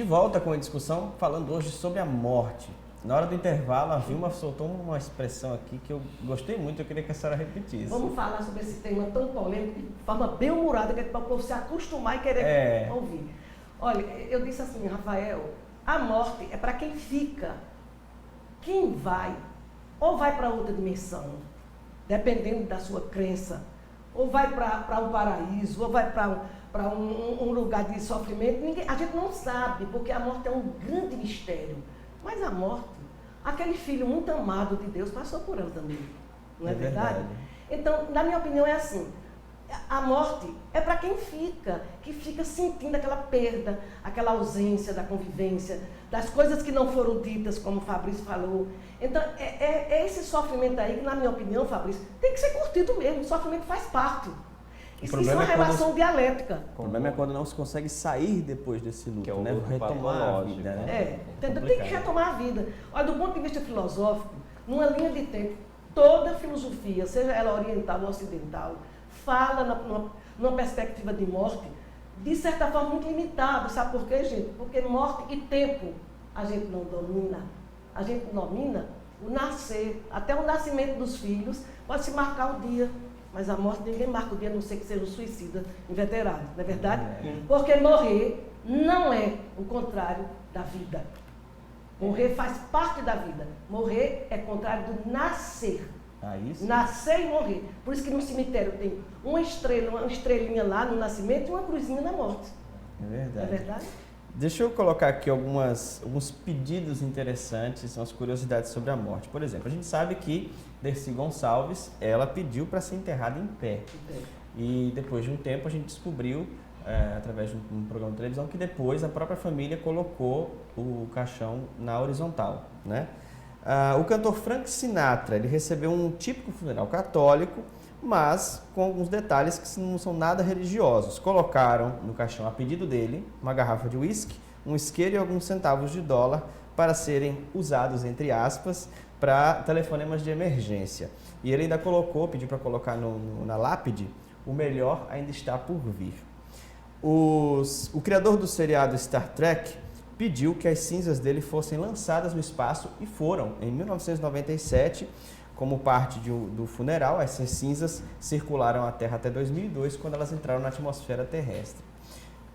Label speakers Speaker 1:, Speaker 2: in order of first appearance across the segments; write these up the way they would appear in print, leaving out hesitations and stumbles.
Speaker 1: volta com a discussão falando hoje sobre a morte. Na hora do intervalo, a Vilma soltou uma expressão aqui que eu gostei muito, eu queria que a senhora repetisse.
Speaker 2: Vamos falar sobre esse tema tão polêmico, de forma bem humorada, que é para o povo se acostumar e querer ouvir. Olha, eu disse assim, Rafael, a morte é para quem fica. Quem vai, ou vai para outra dimensão, dependendo da sua crença, ou vai para um paraíso, ou vai para um lugar de sofrimento, a gente não sabe, porque a morte é um grande mistério. Mas a morte, aquele filho muito amado de Deus passou por ela também, não é verdade? Então, na minha opinião, é assim, a morte é para quem fica, que fica sentindo aquela perda, aquela ausência da convivência, das coisas que não foram ditas, como o Fabrício falou. Então, é esse sofrimento aí que, na minha opinião, Fabrício, tem que ser curtido mesmo, o sofrimento faz parte. Isso é uma relação dialética.
Speaker 1: O problema é quando não se consegue sair depois desse luto,
Speaker 3: que é o
Speaker 1: né? Retomar a vida, né?
Speaker 2: Tem que retomar a vida. Olha, do ponto de vista filosófico, numa linha de tempo, toda filosofia, seja ela oriental ou ocidental, fala numa perspectiva de morte, de certa forma muito limitada. Sabe por quê, gente? Porque morte e tempo a gente não domina. A gente domina o nascer, até o nascimento dos filhos, pode se marcar o dia. Mas a morte ninguém marca o dia, a não ser que seja um suicida inveterado, não é verdade? Porque morrer não é o contrário da vida. Morrer faz parte da vida. Morrer é contrário do nascer. Nascer e morrer. Por isso que no cemitério tem uma estrelinha lá no nascimento e uma cruzinha na morte.
Speaker 1: É verdade.
Speaker 2: É verdade?
Speaker 1: Deixa eu colocar aqui alguns pedidos interessantes, são as curiosidades sobre a morte. Por exemplo, a gente sabe que Dercy Gonçalves, ela pediu para ser enterrada em pé. E depois de um tempo a gente descobriu, através de um programa de televisão, que depois a própria família colocou o caixão na horizontal, né? O cantor Frank Sinatra, ele recebeu um típico funeral católico, mas com alguns detalhes que não são nada religiosos. Colocaram no caixão, a pedido dele, uma garrafa de uísque, um isqueiro e alguns centavos de dólar para serem usados, entre aspas, para telefonemas de emergência. E ele ainda pediu para colocar na lápide, o melhor ainda está por vir. O criador do seriado Star Trek pediu que as cinzas dele fossem lançadas no espaço e foram, em 1997, como parte do funeral. Essas cinzas circularam a Terra até 2002, quando elas entraram na atmosfera terrestre.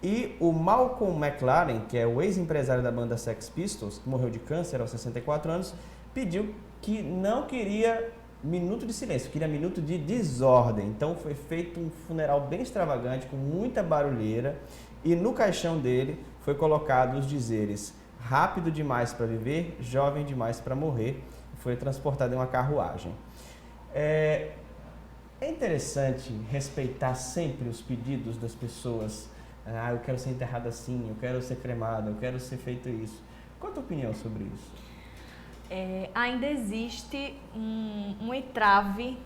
Speaker 1: E o Malcolm McLaren, que é o ex-empresário da banda Sex Pistols, que morreu de câncer aos 64 anos, pediu que não queria minuto de silêncio, queria minuto de desordem. Então foi feito um funeral bem extravagante, com muita barulheira, e no caixão dele foi colocado os dizeres: rápido demais para viver, jovem demais para morrer. Foi transportado em uma carruagem. É interessante respeitar sempre os pedidos das pessoas. Eu quero ser enterrado assim, eu quero ser cremado, eu quero ser feito isso. Qual a tua opinião sobre isso?
Speaker 4: Ainda existe um entrave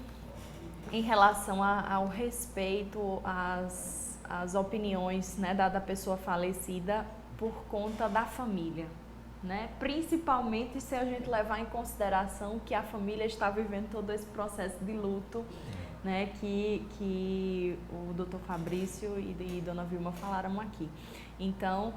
Speaker 4: em relação ao respeito às opiniões, né, da pessoa falecida por conta da família. Né? Principalmente se a gente levar em consideração que a família está vivendo todo esse processo de luto, né? que o Dr. Fabrício e Dona Vilma falaram aqui. Então,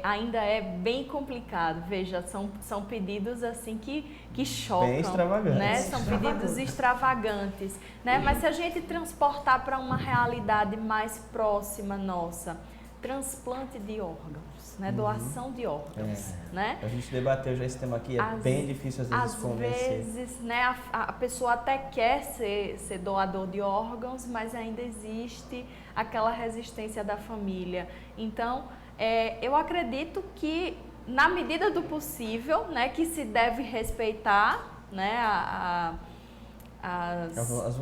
Speaker 4: ainda é bem complicado. Veja, são pedidos assim que chocam,
Speaker 1: bem extravagantes,
Speaker 4: né? São pedidos extravagantes, né? Mas se a gente transportar para uma realidade mais próxima nossa, transplante de órgãos, né? Doação de órgãos, né?
Speaker 1: A gente debateu já esse tema aqui, bem difícil às vezes convencer.
Speaker 4: Às vezes, né, a pessoa até quer ser doador de órgãos, mas ainda existe aquela resistência da família. Então, eu acredito que, na medida do possível, né, que se deve respeitar, né, as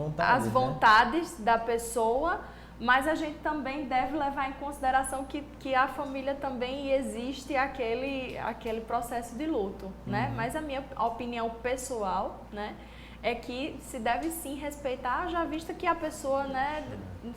Speaker 4: vontades, né, da pessoa, mas a gente também deve levar em consideração que a família também existe aquele processo de luto, né? Mas a minha opinião pessoal, né, é que se deve sim respeitar, já visto que a pessoa, né,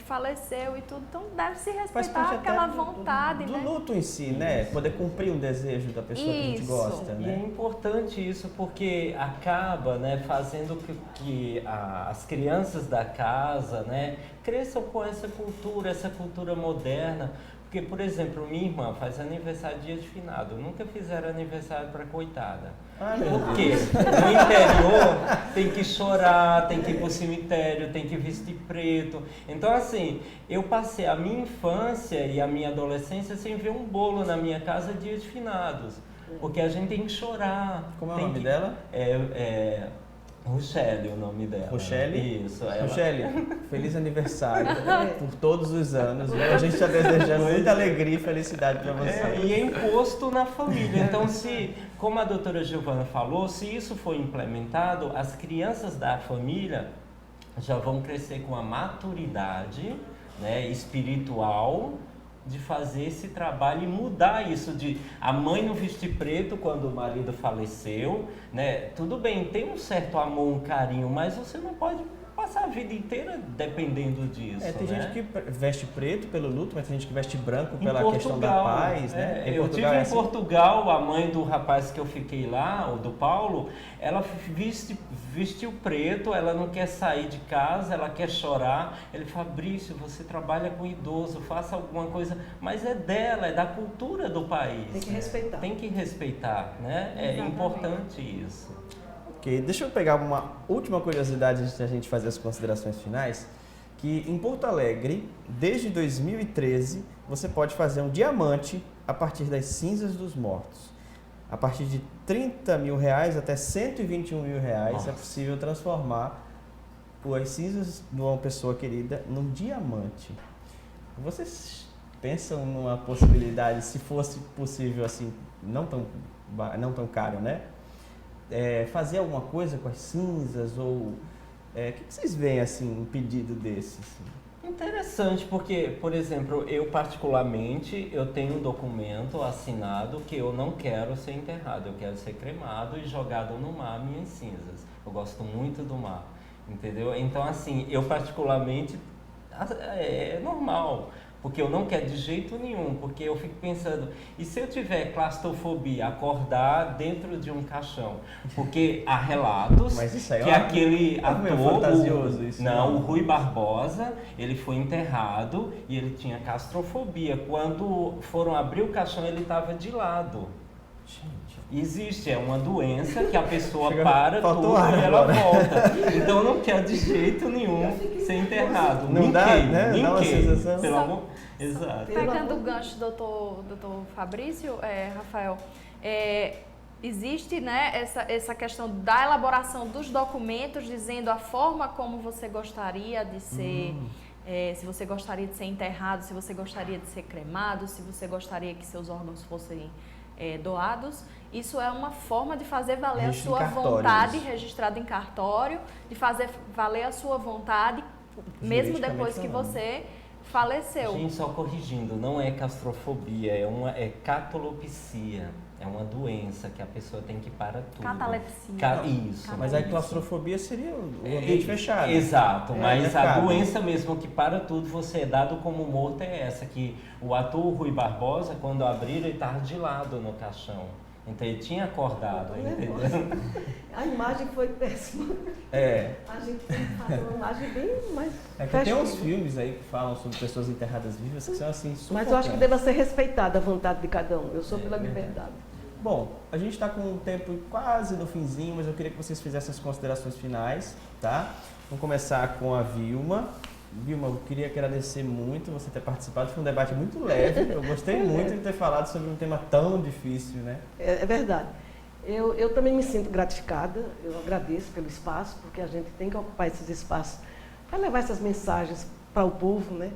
Speaker 4: faleceu e tudo, então deve se respeitar aquela vontade,
Speaker 1: do
Speaker 4: né?
Speaker 1: luto em si, né? Poder cumprir um desejo da pessoa que a gente gosta, né?
Speaker 3: E é importante isso porque acaba, né, fazendo que as crianças da casa, né, cresçam com essa cultura moderna, Porque, por exemplo, minha irmã faz aniversário dia de finado. Nunca fizeram aniversário para coitada. Por quê? No interior tem que chorar, tem que ir pro cemitério, tem que vestir preto. Então, assim, eu passei a minha infância e a minha adolescência sem ver um bolo na minha casa dia de finados. Porque a gente tem que chorar.
Speaker 1: Como é o nome dela?
Speaker 3: Rochelle, o nome dela.
Speaker 1: Rochelle?
Speaker 3: Isso.
Speaker 1: Rochelle, feliz aniversário por todos os anos. A gente está desejando muita alegria e felicidade para você.
Speaker 3: E é imposto na família. Então, como a doutora Giovana falou, se isso for implementado, as crianças da família já vão crescer com a maturidade, né, espiritual de fazer esse trabalho e mudar isso de a mãe não vestir preto quando o marido faleceu, né? Tudo bem, tem um certo amor, um carinho, mas você não pode passar a vida inteira dependendo disso.
Speaker 1: Tem
Speaker 3: né?
Speaker 1: gente que veste preto pelo luto, mas tem gente que veste branco pela questão da paz, né?
Speaker 3: Eu tive em Portugal, a mãe do rapaz que eu fiquei lá, o do Paulo, ela vestiu preto, ela não quer sair de casa, ela quer chorar. Ele fala, Fabrício, você trabalha com idoso, faça alguma coisa, mas é dela, é da cultura do país.
Speaker 2: Tem que respeitar.
Speaker 3: Tem que respeitar, né? É importante isso.
Speaker 1: Ok, deixa eu pegar uma última curiosidade antes da gente fazer as considerações finais, que em Porto Alegre, desde 2013, você pode fazer um diamante a partir das cinzas dos mortos. A partir de R$30 mil até R$121 mil é possível transformar as cinzas de uma pessoa querida num diamante. Vocês pensam numa possibilidade, se fosse possível assim, não tão caro, né? Fazer alguma coisa com as cinzas ou o que vocês veem assim um pedido desse? Assim?
Speaker 3: Interessante, porque, por exemplo, eu particularmente eu tenho um documento assinado que eu não quero ser enterrado, eu quero ser cremado e jogado no mar minhas cinzas. Eu gosto muito do mar, entendeu? Então, assim, eu particularmente é normal. Porque eu não quero de jeito nenhum, porque eu fico pensando, e se eu tiver claustrofobia, acordar dentro de um caixão? Porque há relatos que aquele ator,
Speaker 1: fantasioso isso,
Speaker 3: o Rui Barbosa, ele foi enterrado e ele tinha claustrofobia. Quando foram abrir o caixão, ele estava de lado. Existe, é uma doença que a pessoa para tudo e ela volta. Então não quer de jeito nenhum ser enterrado.
Speaker 1: Não dá, né? Dá uma sensação.
Speaker 3: Pelo amor. Exato.
Speaker 4: Pegando o gancho do doutor Fabrício, Rafael, existe, né, essa questão da elaboração dos documentos, dizendo a forma como você gostaria de ser, se você gostaria de ser enterrado, se você gostaria de ser cremado, se você gostaria que seus órgãos fossem doados. Isso é uma forma de fazer valer a sua vontade, registrado em cartório, de fazer valer a sua vontade, mesmo depois que você faleceu.
Speaker 3: Gente, só corrigindo, não é claustrofobia, é catalepsia. É uma doença que a pessoa tem que ir para tudo.
Speaker 4: Catalepsia.
Speaker 3: Isso.
Speaker 1: Mas a claustrofobia seria o ambiente fechado.
Speaker 3: Exato, mas a doença mesmo que para tudo, você é dado como morto, é essa, que o ator Rui Barbosa, quando abriram, ele estava de lado no caixão. Então ele tinha acordado, entendeu?
Speaker 2: A imagem foi péssima. A gente tem que fazer uma imagem bem mais
Speaker 1: tem uns filmes aí que falam sobre pessoas enterradas vivas que são assim super.
Speaker 2: Mas eu acho que deva ser respeitada a vontade de cada um. Eu sou pela liberdade.
Speaker 1: Bom, a gente está com o tempo quase no finzinho, mas eu queria que vocês fizessem as considerações finais, tá? Vamos começar com a Vilma. Vilma, eu queria agradecer muito você ter participado, foi um debate muito leve, eu gostei muito de ter falado sobre um tema tão difícil, né?
Speaker 2: É verdade. Eu também me sinto gratificada, eu agradeço pelo espaço, porque a gente tem que ocupar esses espaços para levar essas mensagens para o povo, né?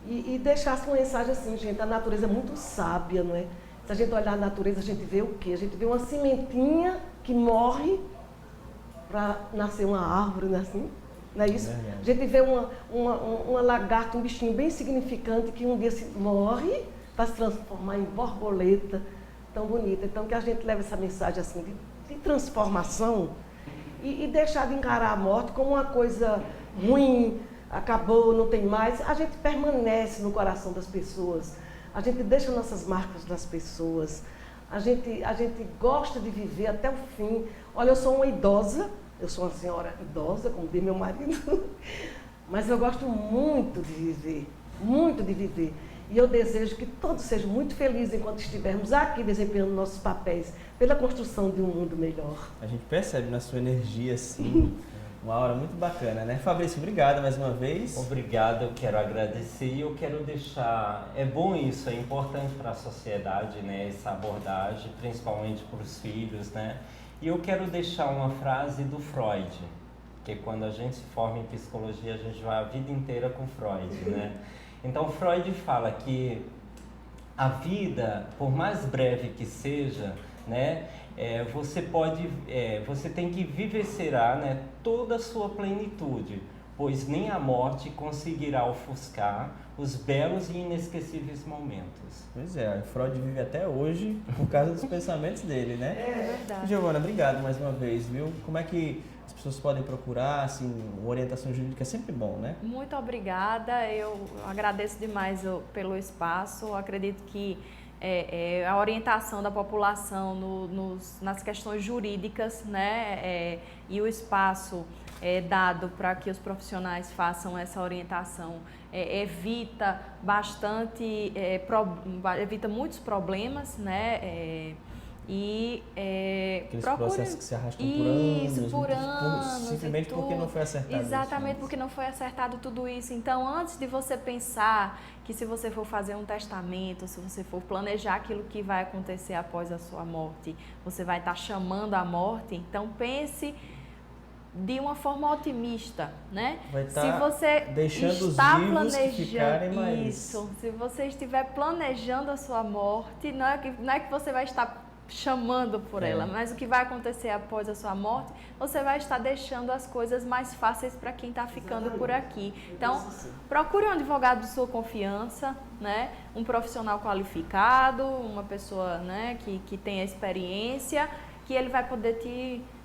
Speaker 2: E deixar essa mensagem assim, gente, a natureza é muito sábia, não é? Se a gente olhar a natureza, a gente vê o quê? A gente vê uma sementinha que morre para nascer uma árvore, não é assim? Não é isso? A gente vê uma lagarta, um bichinho bem significante que um dia morre para se transformar em borboleta tão bonita. Então, que a gente leve essa mensagem assim de transformação e deixar de encarar a morte como uma coisa ruim, acabou, não tem mais. A gente permanece no coração das pessoas, a gente deixa nossas marcas nas pessoas, a gente gosta de viver até o fim. Olha, eu sou uma idosa. Eu sou uma senhora idosa, como diz meu marido, mas eu gosto muito de viver, muito de viver. E eu desejo que todos sejam muito felizes enquanto estivermos aqui desempenhando nossos papéis pela construção de um mundo melhor.
Speaker 1: A gente percebe na sua energia, assim, uma aura muito bacana, né? Fabrício, obrigado mais uma vez.
Speaker 3: Obrigado, eu quero agradecer e eu quero deixar... É bom isso, é importante para a sociedade, né? Essa abordagem, principalmente para os filhos, né? E eu quero deixar uma frase do Freud, que quando a gente se forma em psicologia, a gente vai a vida inteira com Freud, né? Então, Freud fala que a vida, por mais breve que seja, né? Você tem que vivenciar, né, toda a sua plenitude, pois nem a morte conseguirá ofuscar os belos e inesquecíveis momentos.
Speaker 1: Pois é, Freud vive até hoje por causa dos pensamentos dele, né?
Speaker 4: É verdade.
Speaker 1: Giovana, obrigado mais uma vez, viu? Como é que as pessoas podem procurar, assim, orientação jurídica é sempre bom, né?
Speaker 4: Muito obrigada, eu agradeço demais pelo espaço, acredito que a orientação da população nas questões jurídicas, né, e o espaço dado para que os profissionais façam essa orientação evita evita muitos problemas, né,
Speaker 1: aqueles
Speaker 4: procure...
Speaker 1: processos que se arrastam por anos,
Speaker 4: anos,
Speaker 1: simplesmente porque não foi acertado.
Speaker 4: Exatamente,
Speaker 1: isso,
Speaker 4: porque não foi acertado tudo isso. Então, antes de você pensar que se você for fazer um testamento, se você for planejar aquilo que vai acontecer após a sua morte, você vai estar chamando a morte, então pense de uma forma otimista, né?
Speaker 1: Vai estar
Speaker 4: se você
Speaker 1: deixando
Speaker 4: está
Speaker 1: os vivos
Speaker 4: planejando
Speaker 1: que ficarem mais...
Speaker 4: isso, se você estiver planejando a sua morte, não é que você vai estar chamando por ela, mas o que vai acontecer após a sua morte, você vai estar deixando as coisas mais fáceis para quem está ficando por aqui. Então, procure um advogado de sua confiança, né? Um profissional qualificado, uma pessoa, né, que tenha experiência, que ele vai poder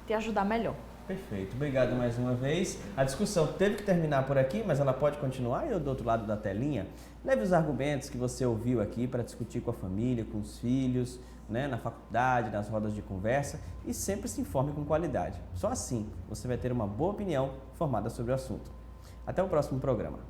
Speaker 4: te ajudar melhor.
Speaker 1: Perfeito, obrigado mais uma vez. A discussão teve que terminar por aqui, mas ela pode continuar. Eu do outro lado da telinha, leve os argumentos que você ouviu aqui para discutir com a família, com os filhos, né, na faculdade, nas rodas de conversa, e sempre se informe com qualidade. Só assim você vai ter uma boa opinião formada sobre o assunto. Até o próximo programa.